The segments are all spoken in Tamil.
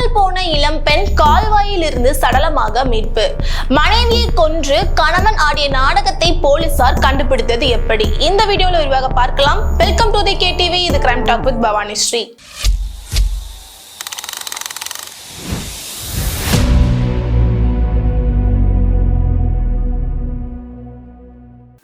காணாமல் போன இளம்பெண் கால்வாயில் இருந்து சடலமாக மீட்பு. மனைவியை கொன்று கணவன் ஆடிய நாடகத்தை போலீசார் கண்டுபிடித்தது எப்படி? இந்த வீடியோல விரிவாக பார்க்கலாம். Welcome to the KTV. இது crime talk with Bhavani Sri.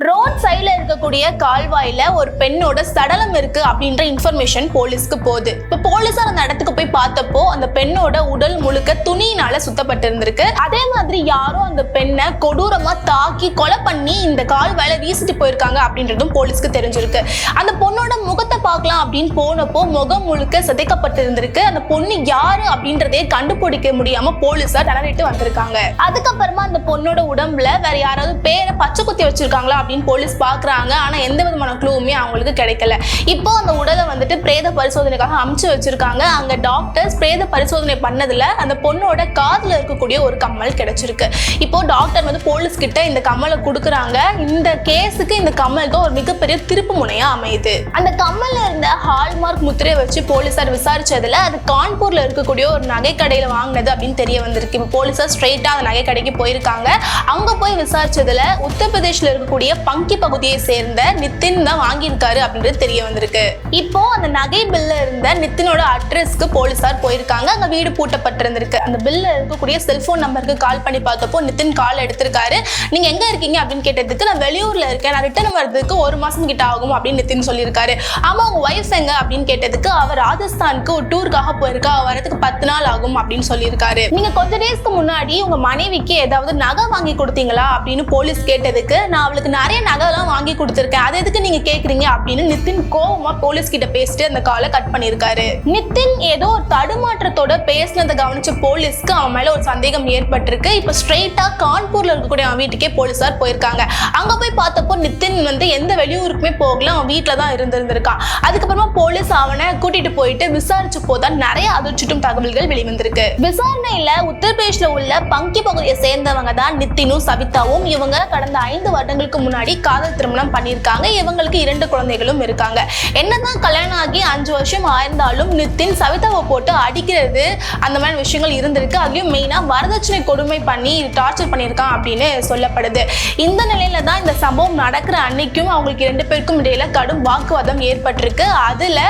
Road சைடுல இருக்கக்கூடிய கால்வாயில ஒரு பெண்ணோட சடலம் இருக்கு அப்படின்ற இன்ஃபர்மேஷன் போலீஸ்க்கு போகுது. இப்ப போலீஸார் அந்த இடத்துக்கு போய் பார்த்தப்போ அந்த பெண்ணோட உடல் முழுக்க துணியினால சுத்தப்பட்டு இருந்திருக்கு. அதே மாதிரி யாரோ அந்த பெண்ணை கொடூரமா தாக்கி கொலை பண்ணி இந்த கால்வாயில வீசிட்டு போயிருக்காங்க அப்படின்றதும் போலீஸ்க்கு தெரிஞ்சிருக்கு. அந்த பொண்ணோட முகத்தை பார்க்கலாம் அப்படின்னு போனப்போ முகம் முழுக்க சிதைக்கப்பட்டு இருந்திருக்கு. அந்த பொண்ணு யாரு அப்படின்றதே கண்டுபிடிக்க முடியாம போலீஸார் திணறிட்டு வந்திருக்காங்க. அதுக்கப்புறமா அந்த பொண்ணோட உடம்புல வேற யாராவது பேரை பச்சை குத்தி வச்சிருக்காங்களா அப்படின்னு போலீஸ் பாக்குறாங்க. ஆனா எந்த விதமான க்ளூவுமே அவங்களுக்கு கிடைக்கல. இப்போ அந்த உடலை வந்துட்டு பிரேத பரிசோதனைக்காக அமுச்சு வச்சிருக்காங்க. அங்க டாக்டர்ஸ் பிரேத பரிசோதனை பண்ணதுல அந்த பொண்ணோட காதுல இருக்கக்கூடிய ஒரு கம்மல் கிடைச்சிருக்கு. இப்போ டாக்டர் வந்து போலீஸ் கிட்ட இந்த கம்மலை கொடுக்குறாங்க. இந்த கேஸுக்கு இந்த கம்மல் தான் ஒரு மிகப்பெரிய திருப்பு முனையா அமையுது. அந்த கம்மல்ல இருந்த ஹால்மார்க் முத்திரையை வச்சு போலீசார் விசாரிச்சதுல அது கான்பூர்ல இருக்கக்கூடிய ஒரு நகை கடையில வாங்கினது அப்படின்னு தெரிய வந்திருக்கு. இப்போ போலீசார் ஸ்ட்ரெயிட்டா அந்த நகை கடைக்கு போயிருக்காங்க. அங்க போய் விசாரிச்சதுல உத்தரப்பிரதேஷ்ல இருக்கக்கூடிய பங்கி பகுதியை சேர்ந்த நித்தின் தான் வாங்கியிருக்காரு அப்படின்றது தெரிய வந்திருக்கு. இப்போ அந்த நகை பில்ல இருந்த நித்தினோட அட்ரஸ்க்கு போலீசார் போயிருக்காங்க. அங்க வீடு பூட்டப்பட்டிருந்திருக்கு. அந்த பில்ல இருக்கக்கூடிய செல்போன் நம்பருக்கு கால் பண்ணி பார்த்தப்போ நித்தின் கால் எடுத்திருக்காரு. நீங்க எங்க இருக்கீங்க அப்படின்னு கேட்டதுக்கு நான் வெளியூர்ல இருக்கேன், நான் ரிட்டர்ன் வர்றதுக்கு 1 மாசம் கிட்ட ஆகும் அப்படின்னு நித்தின் சொல்லியிருக்காரு. ஆமா உங்க ஒய்ஃப் எங்க அப்படின்னு கேட்டதுக்கு அவர் ராஜஸ்தானுக்கு ஒரு டூருக்காக போயிருக்கா, வரதுக்கு 10 நாள் ஆகும் அப்படின்னு சொல்லியிருக்காரு. நீங்க கொஞ்ச டேஸ்க்கு முன்னாடி உங்க மனைவிக்கு ஏதாவது நகை வாங்கி கொடுத்தீங்களா அப்படின்னு போலீஸ் கேட்டதுக்கு நான் அவளுக்கு நிறைய நகைலாம் வாங்கி கொடுத்திருக்கேன், அது எதுக்கு நீங்க கேக்குறீங்க அப்படின்னு நித்தின் கோவமா போலீஸ் கிட்ட பேசிட்டு அந்த காலை கட் பண்ணிருக்காரு. நித்தின் ஏதோ ஒரு தடுமாற்றத்தோட பேசினதை கவனிச்ச போலீஸ்க்கு அவன் மேல ஒரு சந்தேகம் ஏற்பட்டிருக்கு. இப்ப ஸ்ட்ரெயிட்டா கான்பூர்ல இருக்கக்கூடிய அவன் வீட்டுக்கே போலீஸார் போயிருக்காங்க. அங்க போய் பார்த்தப்போ நித்தின் வந்து எந்த வெளியூருக்குமே போகல, அவன் வீட்டுல தான் இருந்திருக்கான். அதுக்கப்புறமா போலீஸ் அவனை கூட்டிட்டு போயிட்டு விசாரிச்சு போதான் நிறைய அதிர்ச்சிட்டும் தகவல்கள் வெளிவந்திருக்கு. விசாரணையில உத்தரப்பிரதேஷ்ல உள்ள பங்கி பகுதியை சேர்ந்தவங்க தான் நித்தினும் சவிதாவும். இவங்க கடந்த 5 வருடங்களுக்கு முன்னாடி காதல் திருமணம் பண்ணியிருக்காங்க. இவங்களுக்கு 2 குழந்தைகளும் இருக்காங்க. என்னதான் கல்யாணம் ஆகி 5 வருஷம் ஆயிருந்தாலும் நித்தின் சவிதாவை போட்டு அடிக்கிறது அந்த மாதிரி விஷயங்கள் இருந்திருக்கு. அதுலயும் மெயினா வரதட்சணை கொடுமை பண்ணி டார்ச்சர் பண்ணியிருக்கான் அப்படின்னு சொல்லப்படுது. இந்த நிலையில தான் இந்த சம்பவம் நடக்கிற அன்னைக்கும் அவங்களுக்கு 2 பேருக்கும் இடையில கடும் வாக்குவாதம் ஏற்பட்டிருக்கு. அதுல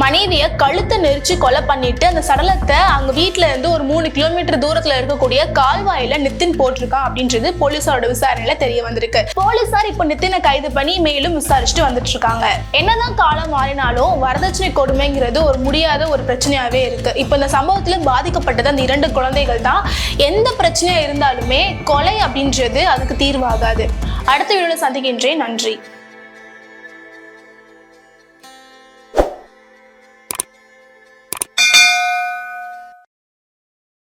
மனைவியை கழுத்தை நெரிச்சு கொலை பண்ணிட்டு அந்த சடலத்தை அவங்க வீட்டுல இருந்து ஒரு 3 கிலோமீட்டர் தூரத்துல இருக்கக்கூடிய கால்வாயில நித்தின் போட்டிருக்கான் அப்படின்றது போலீஸாரோட விசாரணையில தெரிய வந்திருக்கு. போலீசார் இப்ப நித்தினை கைது பண்ணி மேலும் விசாரிச்சுட்டு வந்துட்டு இருக்காங்க. என்னதான் காலம் மாறினாலும் வரதட்சணை கொடுமைங்கிறது ஒரு முடியாத ஒரு பிரச்சனையாவே இருக்கு. இப்ப இந்த சம்பவத்துல பாதிக்கப்பட்டது அந்த 2 குழந்தைகள் தான். எந்த பிரச்சனையா இருந்தாலுமே கொலை அப்படின்றது அதுக்கு தீர்வாகாது. அடுத்த வீடியோல சந்திக்கின்றேன். நன்றி.